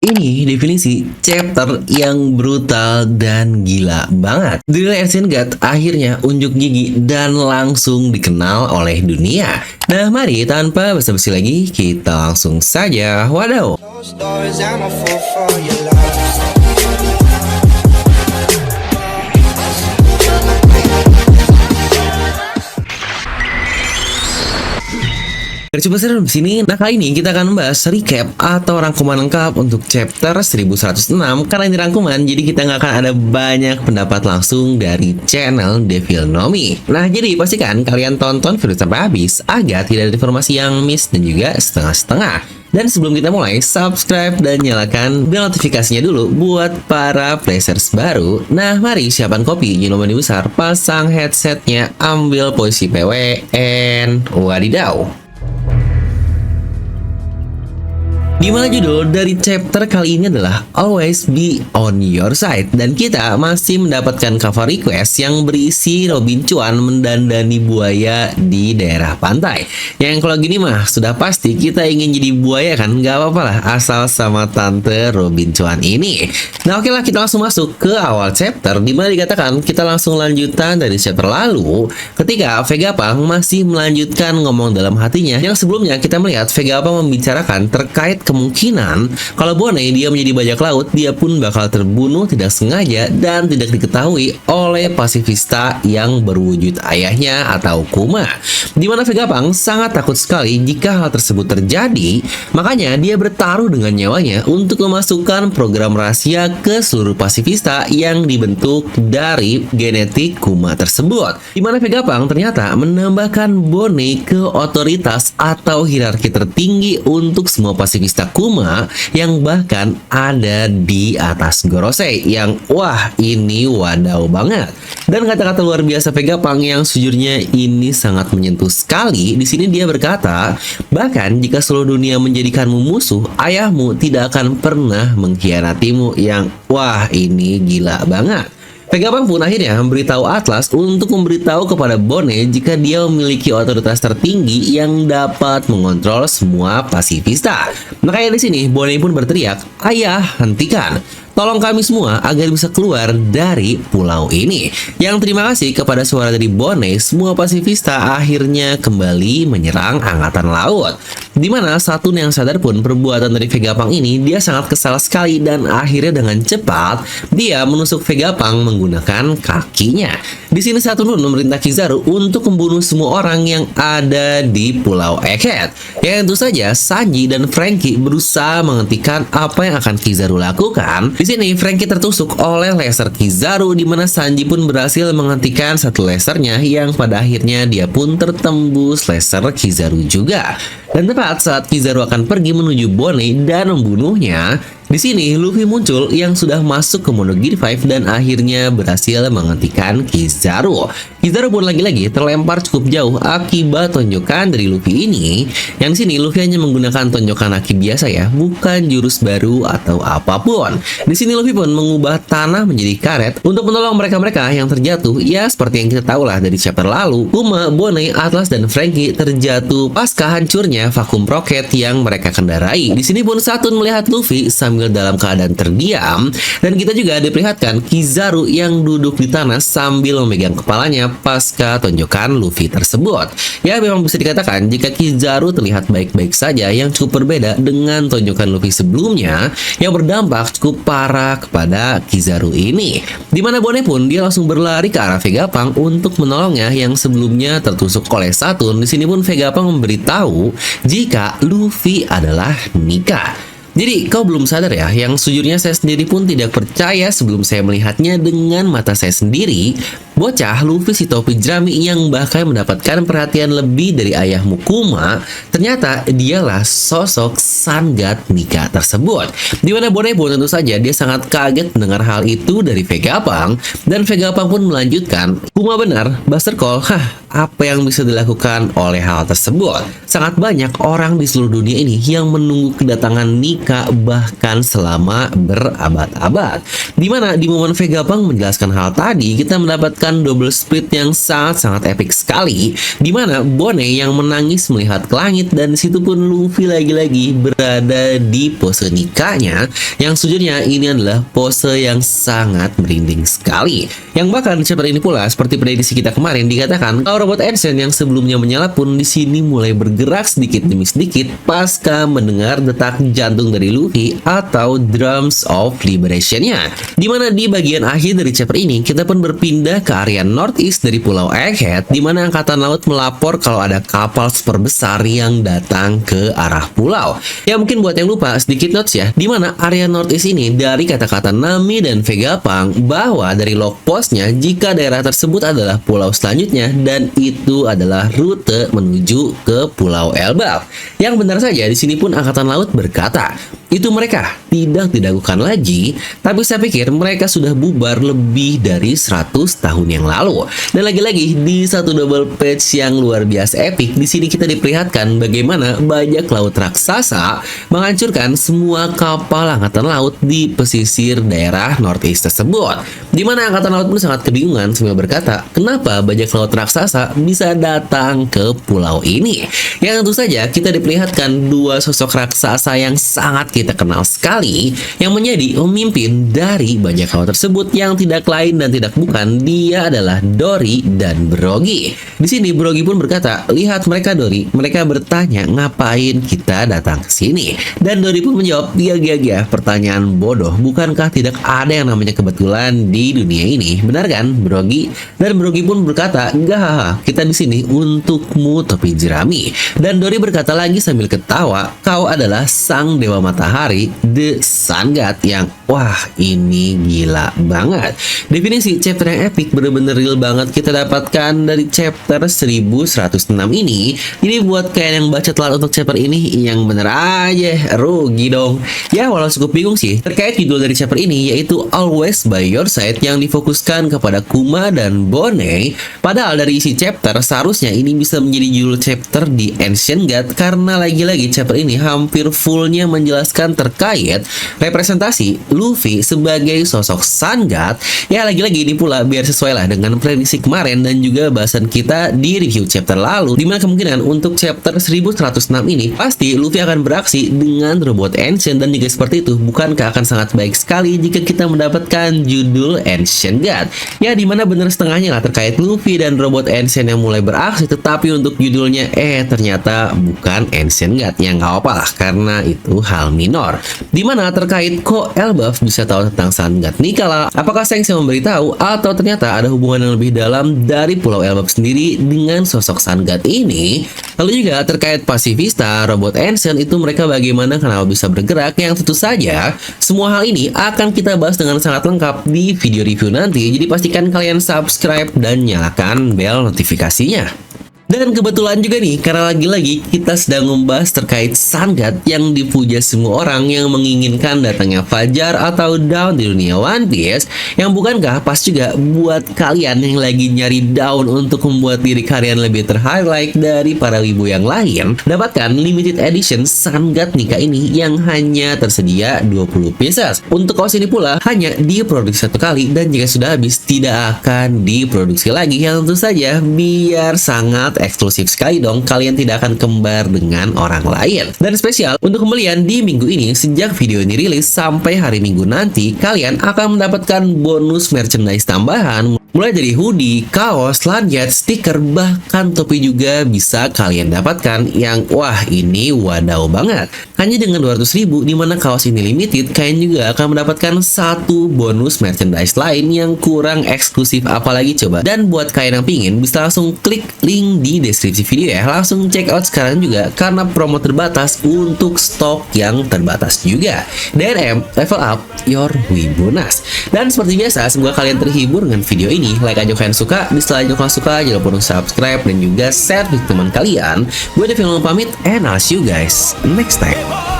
Ini definisi chapter yang brutal dan gila banget. The Real Ancient God akhirnya unjuk gigi dan langsung dikenal oleh dunia. Nah, mari tanpa basa-basi lagi, kita langsung saja wadaw. Those doors, I'm a fool for your love. Coba seru di sini. Nah, kali ini kita akan membahas recap atau rangkuman lengkap untuk chapter 1106. Karena ini rangkuman, jadi kita nggak akan ada banyak pendapat langsung dari channel Devil Nomi. Nah, jadi pastikan kalian tonton video sampai habis agar tidak ada informasi yang miss dan juga setengah-setengah. Dan sebelum kita mulai, subscribe dan nyalakan bel notifikasinya dulu buat para players baru. Nah, mari siapkan kopi, minuman besar, pasang headsetnya, ambil posisi PW, and wadidaw. Dimana judul dari chapter kali ini adalah Always Be On Your Side. Dan kita masih mendapatkan cover request yang berisi Robin Cuan mendandani buaya di daerah pantai. Yang kalau gini mah sudah pasti kita ingin jadi buaya kan? Gak apa-apa lah asal sama tante Robin Cuan ini. Nah, oke lah, kita langsung masuk ke awal chapter, dimana dikatakan kita langsung lanjutan dari chapter lalu ketika Vegapunk masih melanjutkan ngomong dalam hatinya. Yang sebelumnya kita melihat Vegapunk membicarakan terkait kemungkinan kalau Bonnie dia menjadi bajak laut, dia pun bakal terbunuh tidak sengaja dan tidak diketahui oleh pasifista yang berwujud ayahnya atau Kuma. Dimana Vegapunk sangat takut sekali jika hal tersebut terjadi, makanya dia bertaruh dengan nyawanya untuk memasukkan program rahasia ke seluruh pasifista yang dibentuk dari genetik Kuma tersebut. Dimana Vegapunk ternyata menambahkan Bonnie ke otoritas atau hierarki tertinggi untuk semua pasifista Kuma yang bahkan ada di atas Gorosei, yang wah ini wadaw banget. Dan kata-kata luar biasa Vegapunk yang sejujurnya ini sangat menyentuh sekali. Di sini dia berkata, bahkan jika seluruh dunia menjadikanmu musuh, ayahmu tidak akan pernah mengkhianatimu, yang wah ini gila banget. Vegapunk pun akhirnya memberitahu Atlas untuk memberitahu kepada Bonnie jika dia memiliki otoritas tertinggi yang dapat mengontrol semua pasifista. Makanya di sini Bonnie pun berteriak, "Ayah, hentikan! Tolong kami semua agar bisa keluar dari pulau ini." Yang terima kasih kepada suara dari Bonnie, semua pasifista akhirnya kembali menyerang angkatan laut. Dimana Saturn yang sadar pun perbuatan dari Vegapunk ini, dia sangat kesal sekali dan akhirnya dengan cepat dia menusuk Vegapunk menggunakan kakinya. Di sini Saturn memerintah Kizaru untuk membunuh semua orang yang ada di Pulau Egghead. Ya, tentu saja Sanji dan Franky berusaha menghentikan apa yang akan Kizaru lakukan. Di sini Franky tertusuk oleh laser Kizaru, di mana Sanji pun berhasil menghentikan satu lasernya yang pada akhirnya dia pun tertembus laser Kizaru juga. Dan tepat saat Kizaru akan pergi menuju Bonnie dan membunuhnya, di sini Luffy muncul yang sudah masuk ke Monogiri 5 dan akhirnya berhasil menghentikan Kizaru. Kizaru pun lagi-lagi terlempar cukup jauh akibat tonjokan dari Luffy ini. Yang di sini Luffy hanya menggunakan tonjokan haki biasa ya, bukan jurus baru atau apapun. Di sini Luffy pun mengubah tanah menjadi karet untuk menolong mereka-mereka yang terjatuh. Ya, seperti yang kita tahu lah dari chapter lalu, Kuma, Bonnie, Atlas, dan Franky terjatuh pasca hancurnya vakum roket yang mereka kendarai. Di sini pun Saturn melihat Luffy sambil dalam keadaan terdiam, dan kita juga diperlihatkan Kizaru yang duduk di tanah sambil memegang kepalanya pasca tonjokan Luffy tersebut. Ya, memang bisa dikatakan jika Kizaru terlihat baik-baik saja, yang cukup berbeda dengan tonjokan Luffy sebelumnya yang berdampak cukup parah kepada Kizaru ini. Dimana Bonnie pun dia langsung berlari ke arah Vegapunk untuk menolongnya yang sebelumnya tertusuk oleh Saturn. Di sini pun Vegapunk memberitahu jika Luffy adalah Nika. Jadi kau belum sadar ya, yang sejujurnya saya sendiri pun tidak percaya sebelum saya melihatnya dengan mata saya sendiri. Bocah Luffy si topi jerami yang bahkan mendapatkan perhatian lebih dari ayahmu Kuma, ternyata dialah sosok Sun God Nika tersebut. Dimana Bonnie pun tentu saja dia sangat kaget mendengar hal itu dari Vegapunk, dan Vegapunk pun melanjutkan, Kuma benar, Buster Call, apa yang bisa dilakukan oleh hal tersebut? Sangat banyak orang di seluruh dunia ini yang menunggu kedatangan Nika bahkan selama berabad-abad. Dimana di momen Vegapunk menjelaskan hal tadi, kita mendapatkan menampilkan double split yang sangat-sangat epic sekali, di mana Bonnie yang menangis melihat ke langit, dan situ pun Luffy lagi-lagi berada di pose nikahnya, yang sejujurnya ini adalah pose yang sangat merinding sekali. Yang bahkan di chapter ini pula, seperti prediksi kita kemarin, dikatakan kalau robot Ancient yang sebelumnya menyala pun di sini mulai bergerak sedikit demi sedikit pasca mendengar detak jantung dari Luffy atau Drums of Liberation-nya. Dimana di bagian akhir dari chapter ini kita pun berpindah ke area northeast dari Pulau Egghead, di mana Angkatan Laut melapor kalau ada kapal super besar yang datang ke arah pulau. Ya mungkin buat yang lupa, sedikit notes ya, di mana area northeast ini dari kata-kata Nami dan Vegapunk bahwa dari log postnya jika daerah tersebut adalah pulau selanjutnya dan itu adalah rute menuju ke Pulau Elbaf. Yang benar saja di sini pun Angkatan Laut berkata itu mereka tidak dilakukan lagi, tapi saya pikir mereka sudah bubar lebih dari 100 tahun yang lalu. Dan lagi-lagi di satu double page yang luar biasa epic, di sini kita diperlihatkan bagaimana bajak laut raksasa menghancurkan semua kapal angkatan laut di pesisir daerah northeast tersebut. Di mana angkatan laut pun sangat kebingungan sambil berkata, kenapa bajak laut raksasa bisa datang ke pulau ini? Yang tentu saja kita diperlihatkan dua sosok raksasa yang sangat kita kenal sekali, yang menjadi pemimpin dari bajak laut tersebut, yang tidak lain dan tidak bukan dia adalah Dory dan Brogy. Di sini Brogy pun berkata, lihat mereka Dory, mereka bertanya ngapain kita datang ke sini. Dan Dory pun menjawab, ya, pertanyaan bodoh, bukankah tidak ada yang namanya kebetulan di dunia ini, benar kan Brogy? Dan Brogy pun berkata, enggak, kita di sini untukmu topi jerami. Dan Dory berkata lagi sambil ketawa, kau adalah sang dewa matahari, The Sun God, yang wah ini gila banget. Definisi chapter yang epic bener-bener real banget kita dapatkan dari chapter 1106 ini. Jadi buat kalian yang baca telat untuk chapter ini, yang bener aja rugi dong. Ya walau cukup bingung sih terkait judul dari chapter ini, yaitu Always by Your Side, yang difokuskan kepada Kuma dan Bonnie. Padahal dari isi chapter seharusnya ini bisa menjadi judul chapter di Ancient God, karena lagi-lagi chapter ini hampir fullnya menjelaskan terkait representasi Luffy sebagai sosok Sun God. Ya lagi-lagi ini pula biar sesuai lah dengan prediksi kemarin dan juga bahasan kita di review chapter lalu, dimana kemungkinan untuk chapter 1106 ini pasti Luffy akan beraksi dengan robot Ancient, dan juga seperti itu bukankah akan sangat baik sekali jika kita mendapatkan judul Ancient God. Ya dimana bener setengahnya lah terkait Luffy dan robot Ancient yang mulai beraksi, tetapi untuk judulnya ternyata bukan Ancient God. Ya nggak apa-apa lah karena itu hal minor. Dimana terkait kok Elbaf bisa tahu tentang Sun God Nikkala, apakah Shanks yang memberitahu atau ternyata ada hubungan yang lebih dalam dari Pulau Elbaf sendiri dengan sosok Sun God ini? Lalu juga terkait Pacifista, robot Ancient itu mereka bagaimana, kenapa bisa bergerak, yang tentu saja semua hal ini akan kita bahas dengan sangat lengkap di video review nanti. Jadi pastikan kalian subscribe dan nyalakan bel notifikasinya. Dan kebetulan juga nih, karena lagi-lagi kita sedang membahas terkait Sun God yang dipuja semua orang yang menginginkan datangnya Fajar atau Dawn di dunia One Piece, yang bukankah pas juga buat kalian yang lagi nyari Dawn untuk membuat diri kalian lebih terhighlight dari para wibu yang lain, dapatkan limited edition Sun God Nika ini yang hanya tersedia 20 pieces. Untuk kaos ini pula hanya diproduksi satu kali dan jika sudah habis tidak akan diproduksi lagi, yang tentu saja biar sangat eksklusif sekali dong, kalian tidak akan kembar dengan orang lain. Dan spesial untuk pembelian di minggu ini, sejak video ini rilis sampai hari Minggu nanti, kalian akan mendapatkan bonus merchandise tambahan, mulai dari hoodie, kaos, lanyard, stiker, bahkan topi juga bisa kalian dapatkan, yang wah ini wadaw banget. Hanya dengan 200.000, dimana kaos ini limited, kalian juga akan mendapatkan satu bonus merchandise lain yang kurang eksklusif apalagi coba. Dan buat kalian yang pingin, bisa langsung klik link di deskripsi video ya, langsung check out sekarang juga karena promo terbatas untuk stok yang terbatas juga. DRM, level up your Wibunas. Dan seperti biasa, semoga kalian terhibur dengan video ini. Like aja kalian suka, dislike aja kalau suka, jangan lupa untuk subscribe dan juga share di teman kalian. Gue Devin pamit, and I'll see you guys next time.